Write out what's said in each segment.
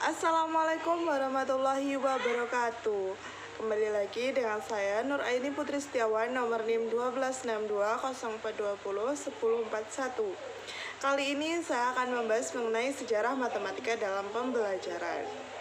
Assalamualaikum warahmatullahi wabarakatuh. Kembali lagi dengan saya Nur Aini Putri Setiawan, nomor NIM 126204201041. Kali ini saya akan membahas mengenai sejarah matematika dalam pembelajaran.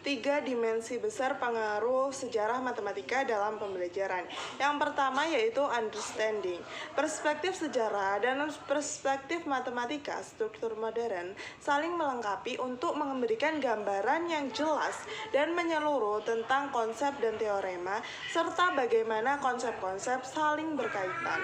3 dimensi besar pengaruh sejarah matematika dalam pembelajaran. Yang pertama yaitu understanding. Perspektif sejarah dan perspektif matematika struktur modern saling melengkapi untuk memberikan gambaran yang jelas dan menyeluruh tentang konsep dan teorema serta bagaimana konsep-konsep saling berkaitan.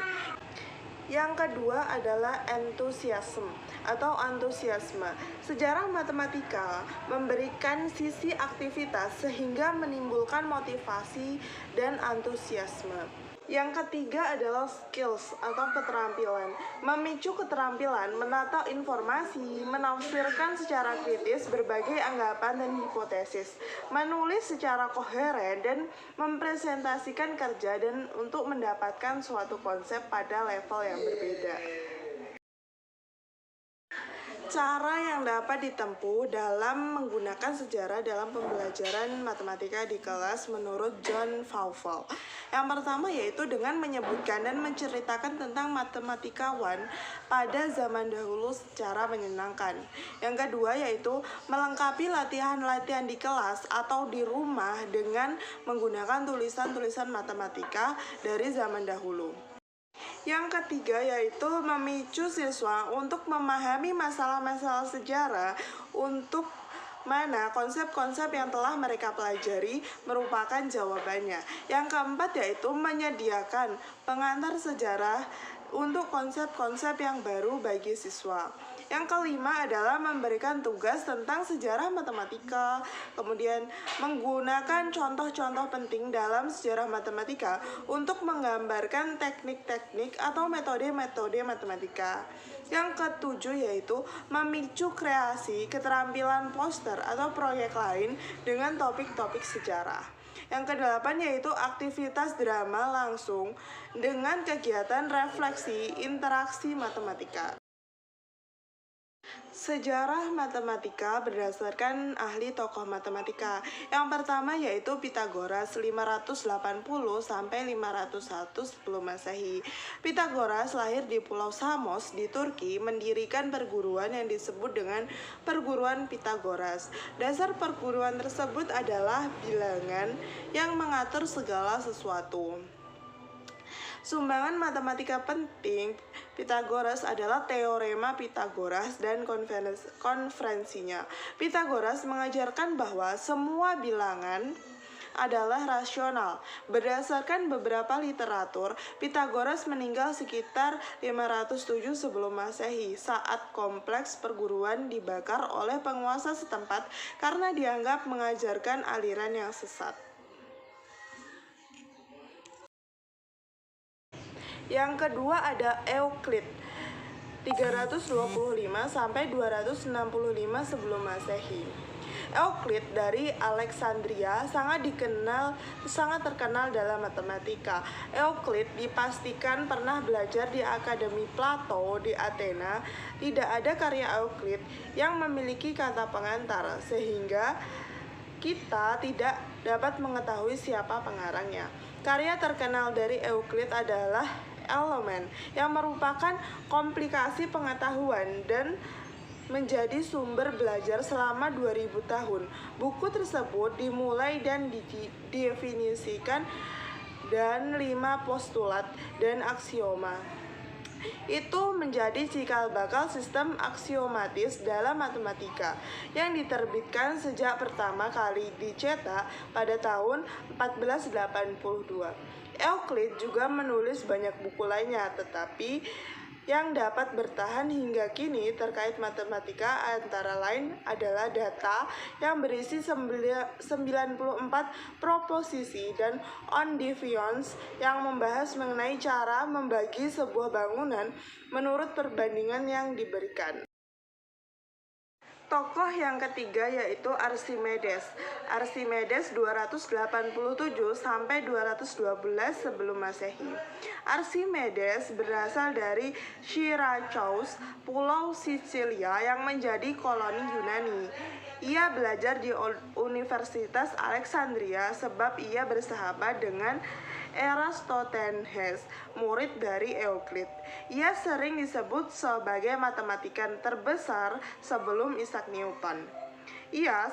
Yang kedua adalah entusiasme atau antusiasme. Sejarah matematika memberikan sisi aktivitas sehingga menimbulkan motivasi dan antusiasme. Yang ketiga adalah skills atau keterampilan. Memicu keterampilan menata informasi, menafsirkan secara kritis berbagai anggapan dan hipotesis, menulis secara koheren dan mempresentasikan kerja dan untuk mendapatkan suatu konsep pada level yang berbeda. Cara yang dapat ditempuh dalam menggunakan sejarah dalam pembelajaran matematika di kelas menurut John Fowler. Yang pertama yaitu dengan menyebutkan dan menceritakan tentang matematikawan pada zaman dahulu secara menyenangkan. Yang kedua yaitu melengkapi latihan-latihan di kelas atau di rumah dengan menggunakan tulisan-tulisan matematika dari zaman dahulu. Yang ketiga yaitu memicu siswa untuk memahami masalah-masalah sejarah untuk mana konsep-konsep yang telah mereka pelajari merupakan jawabannya. Yang keempat yaitu menyediakan pengantar sejarah untuk konsep-konsep yang baru bagi siswa. Yang kelima adalah memberikan tugas tentang sejarah matematika, kemudian menggunakan contoh-contoh penting dalam sejarah matematika untuk menggambarkan teknik-teknik atau metode-metode matematika. Yang ketujuh yaitu memicu kreasi keterampilan poster atau proyek lain dengan topik-topik sejarah. Yang kedelapan yaitu aktivitas drama langsung dengan kegiatan refleksi interaksi matematika. Sejarah matematika berdasarkan ahli tokoh matematika. Yang pertama yaitu Pitagoras 580 sampai 501 sebelum Masehi. Pitagoras lahir di Pulau Samos di Turki, mendirikan perguruan yang disebut dengan perguruan Pitagoras. Dasar perguruan tersebut adalah bilangan yang mengatur segala sesuatu. Sumbangan matematika penting Pitagoras adalah teorema Pitagoras dan konferensinya. Pitagoras mengajarkan bahwa semua bilangan adalah rasional. Berdasarkan beberapa literatur, Pitagoras meninggal sekitar 507 sebelum Masehi saat kompleks perguruan dibakar oleh penguasa setempat karena dianggap mengajarkan aliran yang sesat. Yang kedua ada Euclid 325 sampai 265 sebelum Masehi. Euclid dari Alexandria sangat terkenal dalam matematika. Euclid dipastikan pernah belajar di Akademi Plato di Athena. Tidak ada karya Euclid yang memiliki kata pengantar sehingga kita tidak dapat mengetahui siapa pengarangnya. Karya terkenal dari Euclid adalah Elemen yang merupakan komplikasi pengetahuan dan menjadi sumber belajar selama 2000 tahun. Buku tersebut dimulai dan didefinisikan dan 5 postulat dan aksioma. Itu menjadi cikal bakal sistem aksiomatis dalam matematika yang diterbitkan sejak pertama kali dicetak pada tahun 1482. Euclid juga menulis banyak buku lainnya, tetapi yang dapat bertahan hingga kini terkait matematika antara lain adalah data yang berisi 94 proposisi dan on deviance yang membahas mengenai cara membagi sebuah bangunan menurut perbandingan yang diberikan. Tokoh yang ketiga yaitu Archimedes. Archimedes 287 sampai 212 sebelum Masehi. Archimedes berasal dari Syracuse, Pulau Sisilia yang menjadi koloni Yunani. Ia belajar di Universitas Alexandria sebab ia bersahabat dengan Eratosthenes, murid dari Euclid. Ia sering disebut sebagai matematika terbesar sebelum Isaac Newton. Ia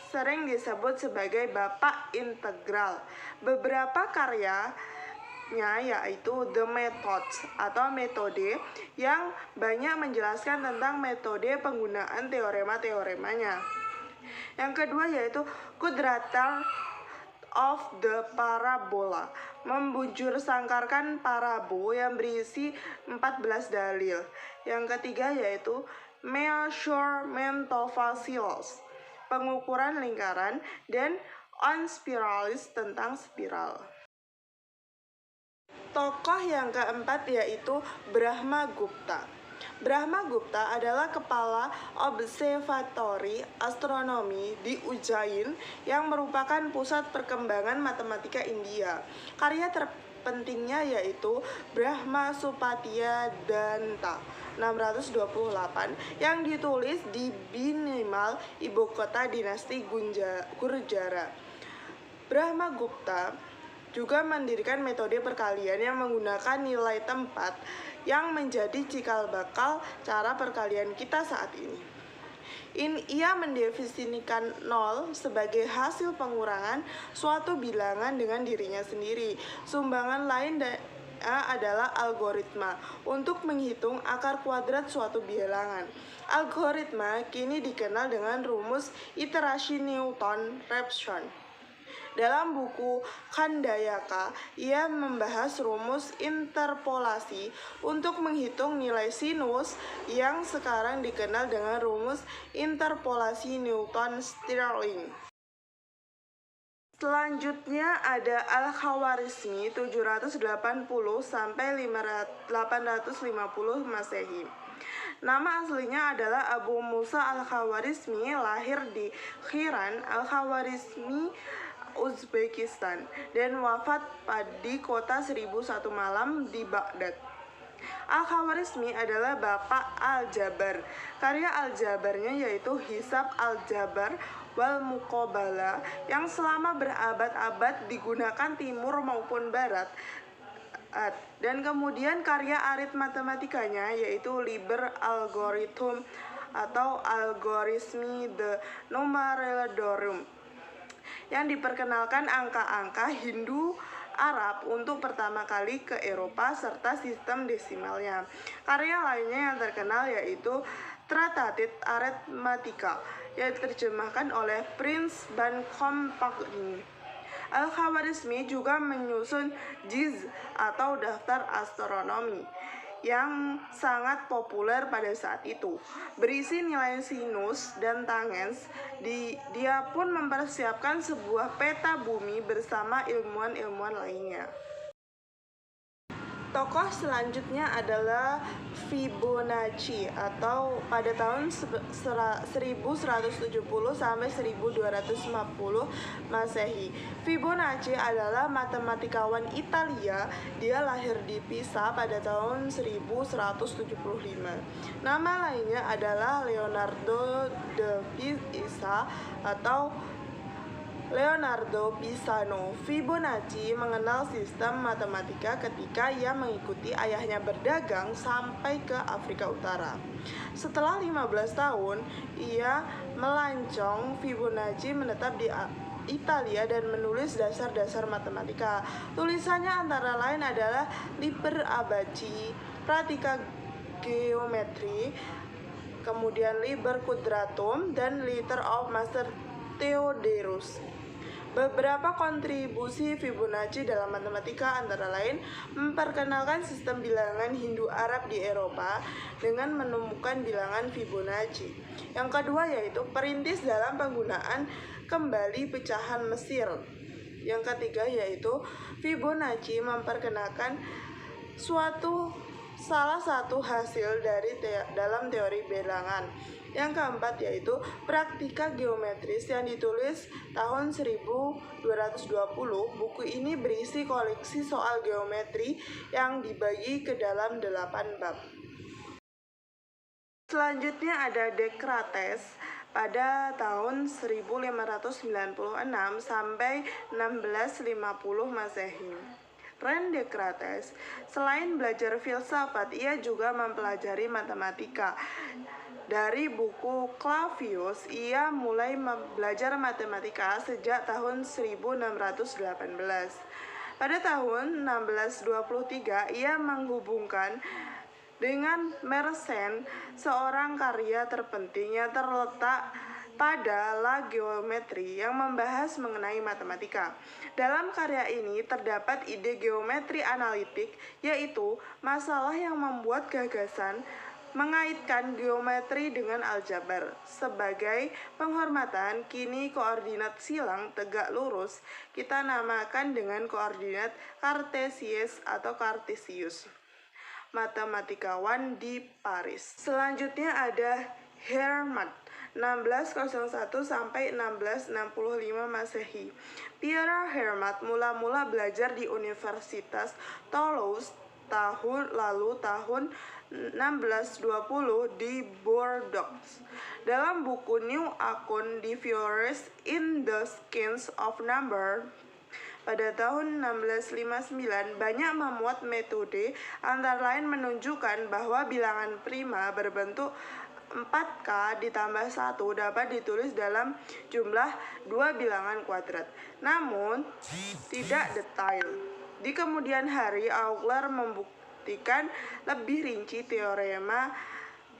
sering disebut sebagai Bapak Integral. Beberapa karyanya yaitu The Methods atau metode yang banyak menjelaskan tentang metode penggunaan teorema-teoremanya. Yang kedua yaitu Quadrature of the Parabola, membujur sangkarkan parabo yang berisi 14 dalil. Yang ketiga yaitu Measurement of Facials, pengukuran lingkaran, dan On Spiralis, tentang spiral. Tokoh yang keempat yaitu Brahmagupta. Brahmagupta adalah kepala observatori astronomi di Ujjain yang merupakan pusat perkembangan matematika India. Karya terpentingnya yaitu Brahma Supatya Danta 628 yang ditulis di Bhimnimal, ibu kota dinasti Gurjara. Brahmagupta juga mendirikan metode perkalian yang menggunakan nilai tempat yang menjadi cikal bakal cara perkalian kita saat ini. Ia mendefinisikan nol sebagai hasil pengurangan suatu bilangan dengan dirinya sendiri. Sumbangan lain adalah algoritma untuk menghitung akar kuadrat suatu bilangan. Algoritma kini dikenal dengan rumus iterasi Newton-Raphson. Dalam buku Khandayaka, ia membahas rumus interpolasi untuk menghitung nilai sinus yang sekarang dikenal dengan rumus interpolasi Newton-Stirling. Selanjutnya ada Al-Khawarizmi 780 sampai 850 Masehi. Nama aslinya adalah Abu Musa Al-Khawarizmi, lahir di Khiran Al-Khawarizmi, Uzbekistan, dan wafat di kota 1001 malam di Baghdad. Al-Khawarizmi adalah bapak Al-Jabar. Karya Al-Jabarnya yaitu Hisab Al-Jabar wal Muqabalah yang selama berabad-abad digunakan timur maupun barat. Dan kemudian karya aritmatematikanya yaitu Liber Algorithm atau Algorismi de Numeradorum yang diperkenalkan angka-angka Hindu-Arab untuk pertama kali ke Eropa serta sistem desimalnya. Karya lainnya yang terkenal yaitu Tratatit Arithmetica yang diterjemahkan oleh Prince van Compagnie. Al-Khawarizmi juga menyusun Jiz atau daftar astronomi yang sangat populer pada saat itu, berisi nilai sinus dan tangens. Dia pun mempersiapkan sebuah peta bumi bersama ilmuwan-ilmuwan lainnya. Tokoh selanjutnya adalah Fibonacci atau pada tahun 1170 sampai 1250 Masehi. Fibonacci adalah matematikawan Italia. Dia lahir di Pisa pada tahun 1175. Nama lainnya adalah Leonardo da Pisa atau Leonardo Pisano. Fibonacci mengenal sistem matematika ketika ia mengikuti ayahnya berdagang sampai ke Afrika Utara. Setelah 15 tahun, ia melancong. Fibonacci menetap di Italia dan menulis dasar-dasar matematika. Tulisannya antara lain adalah Liber Abaci, Pratica Geometri, kemudian Liber Quadratum, dan Letter of Master Theodorus. Beberapa kontribusi Fibonacci dalam matematika antara lain memperkenalkan sistem bilangan Hindu-Arab di Eropa dengan menemukan bilangan Fibonacci. Yang kedua yaitu perintis dalam penggunaan kembali pecahan Mesir. Yang ketiga yaitu Fibonacci memperkenalkan salah satu hasil dari dalam teori bilangan, Yang keempat yaitu Praktika Geometris yang ditulis tahun 1220. Buku ini berisi koleksi soal geometri yang dibagi ke dalam 8 bab. Selanjutnya ada Descartes pada tahun 1596 sampai 1650 Masehi. René Descartes, selain belajar filsafat, ia juga mempelajari matematika. Dari buku Clavius, ia mulai belajar matematika sejak tahun 1618. Pada tahun 1623, ia menghubungkan dengan Mersenne, seorang karya terpenting yang terletak pada La Geometrie yang membahas mengenai matematika. Dalam karya ini terdapat ide geometri analitik, yaitu masalah yang membuat gagasan mengaitkan geometri dengan aljabar. Sebagai penghormatan, kini koordinat silang tegak lurus kita namakan dengan koordinat Cartesius atau Cartesius, matematikawan di Paris. Selanjutnya ada Fermat 1601 sampai 1665 Masehi. Pierre Fermat mula-mula belajar di Universitas Toulouse tahun 1620 di Bordeaux. Dalam buku New Account de Fourier in the Science of Number pada tahun 1659 banyak memuat metode, antara lain menunjukkan bahwa bilangan prima berbentuk 4K ditambah 1 dapat ditulis dalam jumlah 2 bilangan kuadrat, namun tidak detail. Di kemudian hari, Euler membuktikan lebih rinci teorema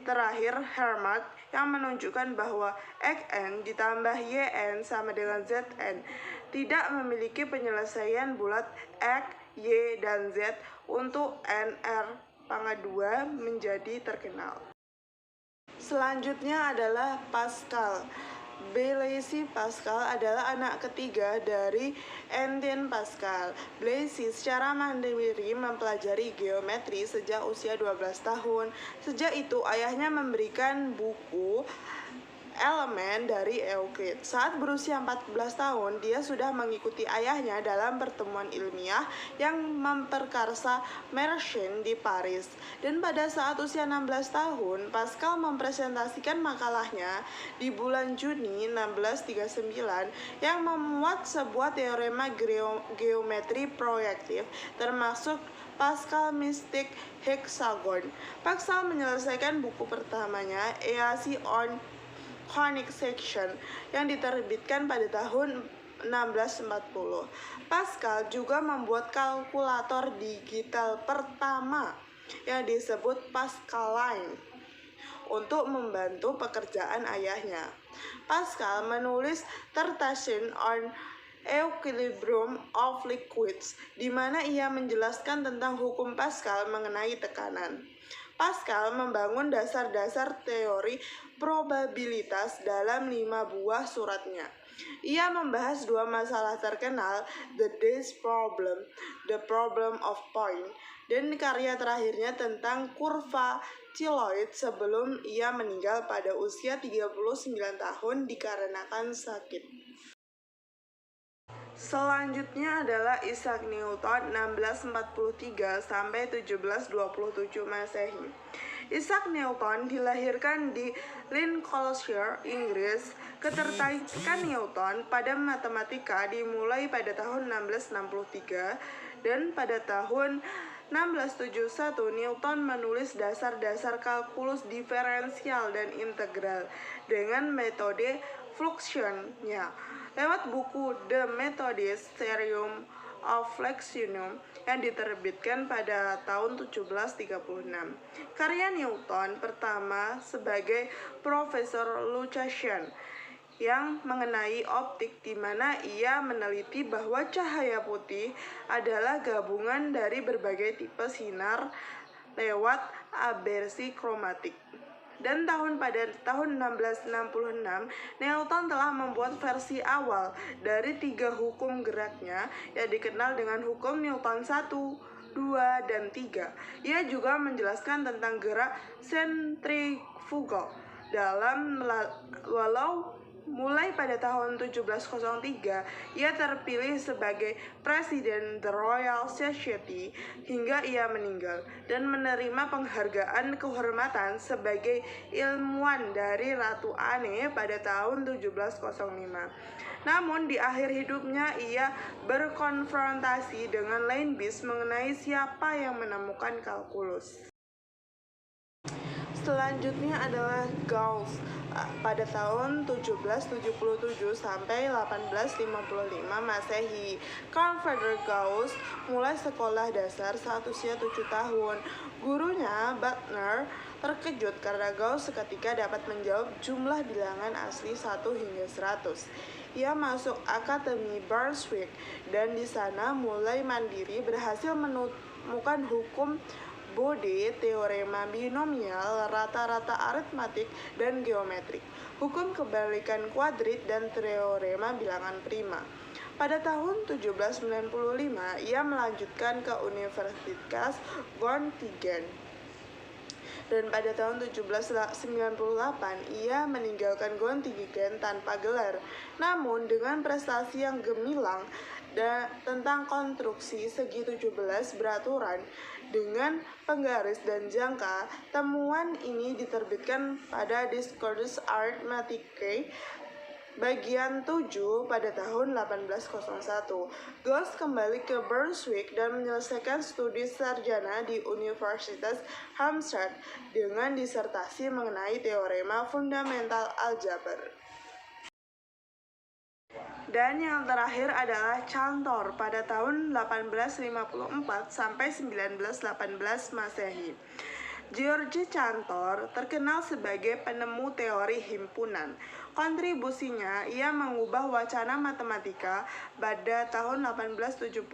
terakhir Fermat yang menunjukkan bahwa Xn ditambah Yn sama dengan Zn tidak memiliki penyelesaian bulat X, Y, dan Z untuk nr pangkat 2 menjadi terkenal. Selanjutnya adalah Pascal. Blaise Pascal adalah anak ketiga dari Etienne Pascal. Blaise secara mandiri mempelajari geometri sejak usia 12 tahun. Sejak itu ayahnya memberikan buku elemen dari Euclid. Saat berusia 14 tahun, dia sudah mengikuti ayahnya dalam pertemuan ilmiah yang memperkarsa Mersenne di Paris. Dan pada saat usia 16 tahun, Pascal mempresentasikan makalahnya di bulan Juni 1639 yang memuat sebuah teorema geometri proyektif termasuk Pascal Mystic Hexagon. Pascal menyelesaikan buku pertamanya, Essai on Conic Section, yang diterbitkan pada tahun 1640. Pascal juga membuat kalkulator digital pertama yang disebut Pascaline untuk membantu pekerjaan ayahnya. Pascal menulis Tertation on Equilibrium of Liquids, di mana ia menjelaskan tentang hukum Pascal mengenai tekanan. Pascal membangun dasar-dasar teori probabilitas dalam 5 buah suratnya. Ia membahas 2 masalah terkenal, the Dice Problem, the Problem of Point, dan karya terakhirnya tentang kurva Chiloid sebelum ia meninggal pada usia 39 tahun dikarenakan sakit. Selanjutnya adalah Isaac Newton 1643 sampai 1727 Masehi. Isaac Newton dilahirkan di Lincolnshire, Inggris. Ketertarikan Newton pada matematika dimulai pada tahun 1663 dan pada tahun 1671 Newton menulis dasar-dasar kalkulus diferensial dan integral dengan metode fluxionnya lewat buku The Methodist Theorem of Fluxionum yang diterbitkan pada tahun 1736. Karya Newton pertama sebagai Profesor Lucasian yang mengenai optik, di mana ia meneliti bahwa cahaya putih adalah gabungan dari berbagai tipe sinar lewat abersi kromatik. Dan pada tahun 1666, Newton telah membuat versi awal dari 3 hukum geraknya yang dikenal dengan hukum Newton 1, 2, dan 3. Ia juga menjelaskan tentang gerak sentrifugal Walau mulai pada tahun 1703, ia terpilih sebagai Presiden The Royal Society hingga ia meninggal, dan menerima penghargaan kehormatan sebagai ilmuwan dari Ratu Anne pada tahun 1705. Namun di akhir hidupnya ia berkonfrontasi dengan Leibniz mengenai siapa yang menemukan kalkulus. Selanjutnya adalah Gauss pada tahun 1777 sampai 1855 Masehi. Carl Friedrich Gauss mulai sekolah dasar saat usia 7 tahun. Gurunya, Buckner, terkejut karena Gauss seketika dapat menjawab jumlah bilangan asli 1 hingga 100. Ia masuk Akademi Brunswick dan di sana mulai mandiri berhasil menemukan hukum Bode, teorema binomial, rata-rata aritmatik, dan geometrik, hukum kebalikan kuadrit, dan teorema bilangan prima. Pada tahun 1795, ia melanjutkan ke Universitas Göttingen. Dan pada tahun 1798, ia meninggalkan Göttingen tanpa gelar. Namun, dengan prestasi yang gemilang tentang konstruksi segi 17 beraturan dengan penggaris dan jangka, temuan ini diterbitkan pada Discours Arithmeticae bagian 7 pada tahun 1801. Gauss kembali ke Brunswick dan menyelesaikan studi sarjana di Universitas Darmstadt dengan disertasi mengenai teorema fundamental aljabar. Dan yang terakhir adalah Cantor pada tahun 1854 sampai 1918 Masehi. George Cantor terkenal sebagai penemu teori himpunan. Kontribusinya, ia mengubah wacana matematika. Pada tahun 1870,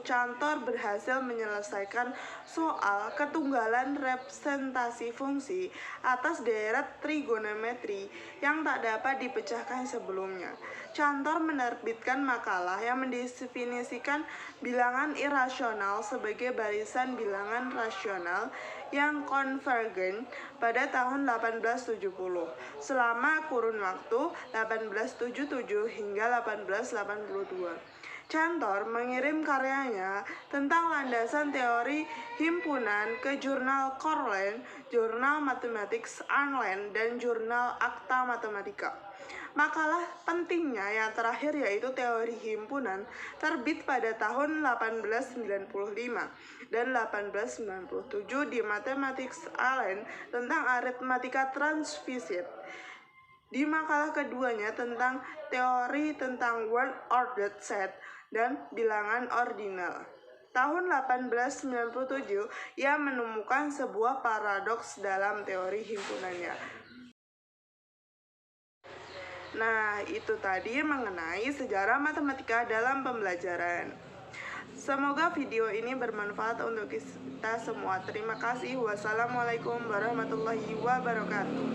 Cantor berhasil menyelesaikan soal ketunggalan representasi fungsi atas deret trigonometri yang tak dapat dipecahkan sebelumnya. Cantor menerbitkan makalah yang mendefinisikan bilangan irasional sebagai barisan bilangan rasional yang konvergen pada tahun 1870. Selama kurun waktu 1877 hingga 1882. Cantor mengirim karyanya tentang landasan teori himpunan ke jurnal Cornell, jurnal Mathematics Online, dan jurnal Acta Mathematica. Makalah pentingnya yang terakhir yaitu teori himpunan terbit pada tahun 1895 dan 1897 di Mathematics Online tentang aritmatika transvisit. Di makalah keduanya tentang teori tentang word ordered set dan bilangan ordinal. Tahun 1897, ia menemukan sebuah paradoks dalam teori himpunannya. Nah, itu tadi mengenai sejarah matematika dalam pembelajaran. Semoga video ini bermanfaat untuk kita semua. Terima kasih. Wassalamualaikum warahmatullahi wabarakatuh.